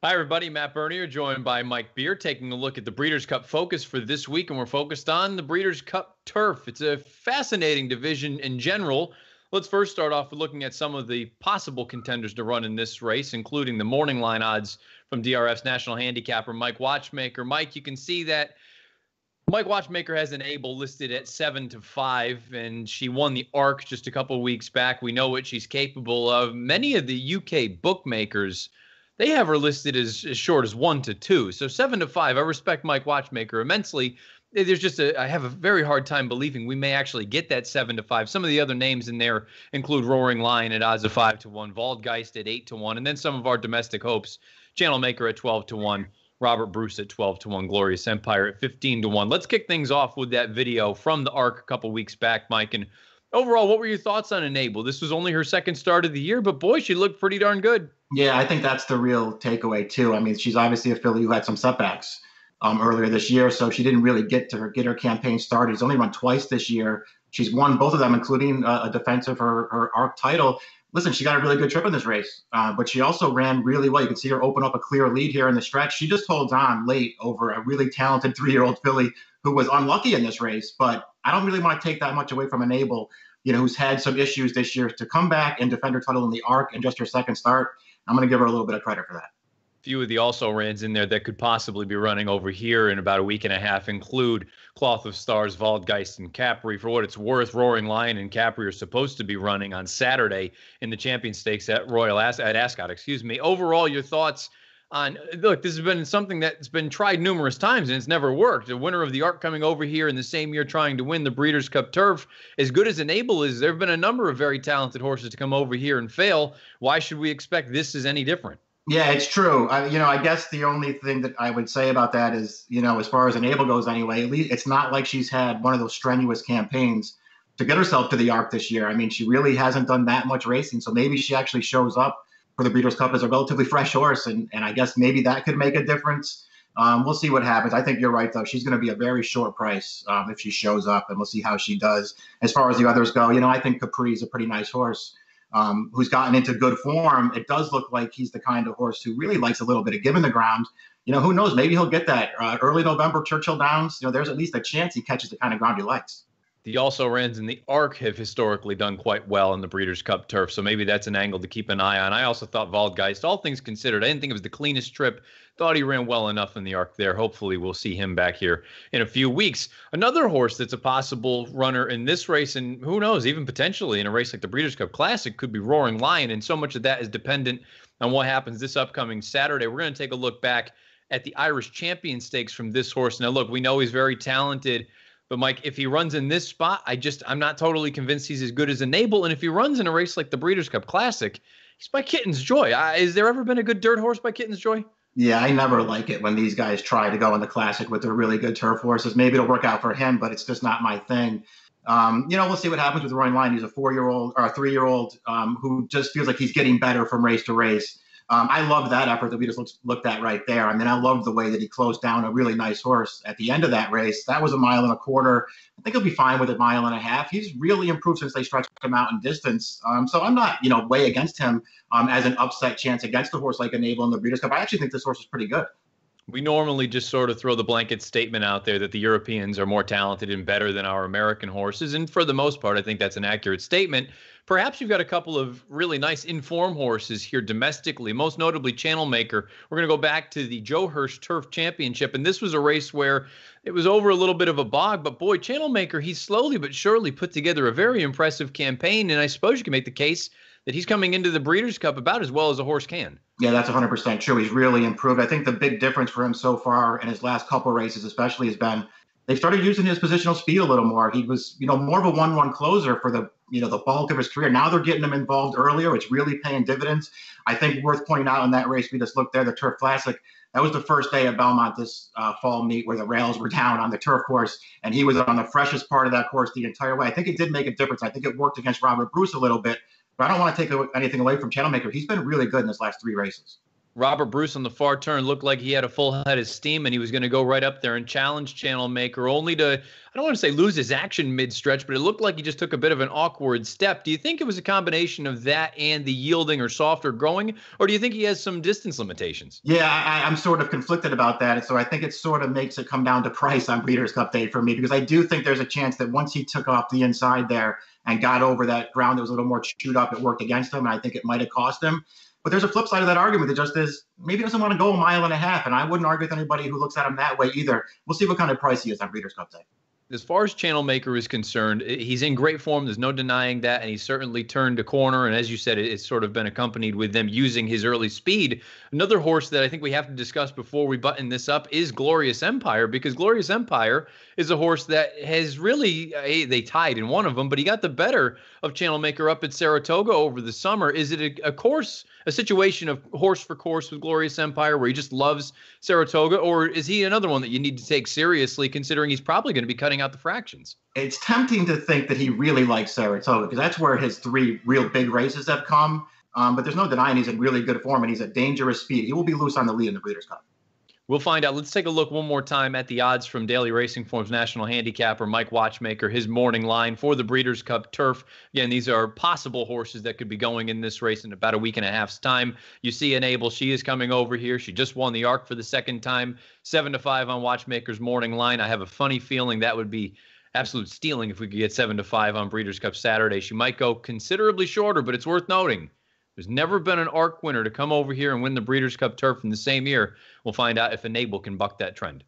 Hi, everybody. Matt Bernier, joined by Mike Beer, taking a look at the Breeders' Cup focus for this week, and we're focused on the Breeders' Cup Turf. It's a fascinating division in general. Let's first start off with looking at some of the possible contenders to run in this race, including the morning line odds from DRF's national handicapper, Mike Watchmaker. Mike, you can see that Mike Watchmaker has an Able listed at 7-5, and she won the ARC just a couple of weeks back. We know what she's capable of. Many of the UK bookmakers, they have her listed as short as 1-2. So 7-5. I respect Mike Watchmaker immensely. There's just I have a very hard time believing we may actually get that 7-5. Some of the other names in there include Roaring Lion at odds of 5-1, Waldgeist at 8-1, and then some of our domestic hopes, Channel Maker at 12-1, Robert Bruce at 12-1, Glorious Empire at 15-1. Let's kick things off with that video from the ARC a couple weeks back, Mike. And overall, what were your thoughts on Enable? This was only her second start of the year, but boy, she looked pretty darn good. Yeah, I think that's the real takeaway too. I mean, she's obviously a filly who had some setbacks earlier this year, so she didn't really get her campaign started. She's only run twice this year. She's won both of them, including a defense of her ARC title. Listen, she got a really good trip in this race, but she also ran really well. You can see her open up a clear lead here in the stretch. She just holds on late over a really talented 3-year-old filly who was unlucky in this race, but I don't really want to take that much away from Enable, who's had some issues this year, to come back and defend her title in the ARC in just her second start. I'm going to give her a little bit of credit for that. Few of the also-rans in there that could possibly be running over here in about a week and a half include Cloth of Stars, Waldgeist, and Capri. For what it's worth, Roaring Lion and Capri are supposed to be running on Saturday in the Champion Stakes at Ascot. Overall, your thoughts on, look, this has been something that's been tried numerous times and it's never worked. The winner of the ARC coming over here in the same year trying to win the Breeders' Cup Turf, as good as Enable is, there have been a number of very talented horses to come over here and fail. Why should we expect this is any different? Yeah, it's true. I guess the only thing that I would say about that is, as far as Enable goes anyway, at least it's not like she's had one of those strenuous campaigns to get herself to the ARC this year. I mean, she really hasn't done that much racing, so maybe she actually shows up for the Breeders' Cup as a relatively fresh horse, and I guess maybe that could make a difference. We'll see what happens. I think you're right, though. She's going to be a very short price if she shows up, and we'll see how she does. As far as the others go, I think Capri's a pretty nice horse. Who's gotten into good form. It does look like he's the kind of horse who really likes a little bit of giving the ground. Who knows? Maybe he'll get that early November Churchill Downs. There's at least a chance he catches the kind of ground he likes. The also-rans in the ARC have historically done quite well in the Breeders' Cup Turf, so maybe that's an angle to keep an eye on. I also thought Waldgeist, all things considered, I didn't think it was the cleanest trip. Thought he ran well enough in the ARC there. Hopefully we'll see him back here in a few weeks. Another horse that's a possible runner in this race, and who knows, even potentially in a race like the Breeders' Cup Classic, could be Roaring Lion, and so much of that is dependent on what happens this upcoming Saturday. We're going to take a look back at the Irish Champion Stakes from this horse. Now, look, we know he's very talented, but Mike, if he runs in this spot, I'm not totally convinced he's as good as Enable. And if he runs in a race like the Breeders' Cup Classic, he's by Kitten's Joy. Has there ever been a good dirt horse by Kitten's Joy? Yeah, I never like it when these guys try to go in the Classic with their really good turf horses. Maybe it'll work out for him, but it's just not my thing. We'll see what happens with Roaring Lion. He's a 4-year-old or a 3-year-old who just feels like he's getting better from race to race. I love that effort that we just looked at right there. I mean, I love the way that he closed down a really nice horse at the end of that race. That was 1.25 miles. I think he'll be fine with 1.5 miles. He's really improved since they stretched him out in distance. So I'm not, way against him as an upset chance against a horse like Enable in the Breeders' Cup. I actually think this horse is pretty good. We normally just sort of throw the blanket statement out there that the Europeans are more talented and better than our American horses. And for the most part, I think that's an accurate statement. Perhaps you've got a couple of really nice informed horses here domestically, most notably Channel Maker. We're going to go back to the Joe Hirsch Turf Championship. And this was a race where it was over a little bit of a bog. But boy, Channel Maker, he's slowly but surely put together a very impressive campaign. And I suppose you can make the case that he's coming into the Breeders' Cup about as well as a horse can. Yeah, that's 100% true. He's really improved. I think the big difference for him so far in his last couple of races especially has been they've started using his positional speed a little more. He was, more of a 1-1 closer for the bulk of his career. Now they're getting him involved earlier. It's really paying dividends. I think worth pointing out in that race, we just looked there, the Turf Classic, that was the first day at Belmont this fall meet where the rails were down on the turf course, and he was on the freshest part of that course the entire way. I think it did make a difference. I think it worked against Robert Bruce a little bit, but I don't want to take anything away from Channel Maker. He's been really good in his last 3 races. Robert Bruce on the far turn looked like he had a full head of steam and he was going to go right up there and challenge Channel Maker, only to, I don't want to say lose his action mid-stretch, but it looked like he just took a bit of an awkward step. Do you think it was a combination of that and the yielding or softer growing, or do you think he has some distance limitations? Yeah, I'm sort of conflicted about that. So I think it sort of makes it come down to price on Breeders' Cup Day for me, because I do think there's a chance that once he took off the inside there and got over that ground that was a little more chewed up, it worked against him, and I think it might have cost him. But there's a flip side of that argument that just is maybe he doesn't want to go a mile and a half, and I wouldn't argue with anybody who looks at him that way either. We'll see what kind of price he is on Breeders' Cup Day. As far as Channel Maker is concerned, he's in great form. There's no denying that. And he's certainly turned a corner. And as you said, it's sort of been accompanied with them using his early speed. Another horse that I think we have to discuss before we button this up is Glorious Empire, because Glorious Empire is a horse that has really, they tied in one of them, but he got the better of Channel Maker up at Saratoga over the summer. Is it a situation of horse for course with Glorious Empire where he just loves Saratoga, or is he another one that you need to take seriously, considering he's probably going to be cutting out the fractions? It's tempting to think that he really likes Saratoga, because that's where his 3 real big races have come. But there's no denying he's in really good form and he's at dangerous speed. He will be loose on the lead in the Breeders' Cup. We'll find out. Let's take a look one more time at the odds from Daily Racing Form's national handicapper, Mike Watchmaker, his morning line for the Breeders' Cup Turf. Again, these are possible horses that could be going in this race in about a week and a half's time. You see Enable, she is coming over here. She just won the ARC for the second time, 7-5 on Watchmaker's morning line. I have a funny feeling that would be absolute stealing if we could get 7-5 on Breeders' Cup Saturday. She might go considerably shorter, but it's worth noting there's never been an ARC winner to come over here and win the Breeders' Cup Turf in the same year. We'll find out if Enable can buck that trend.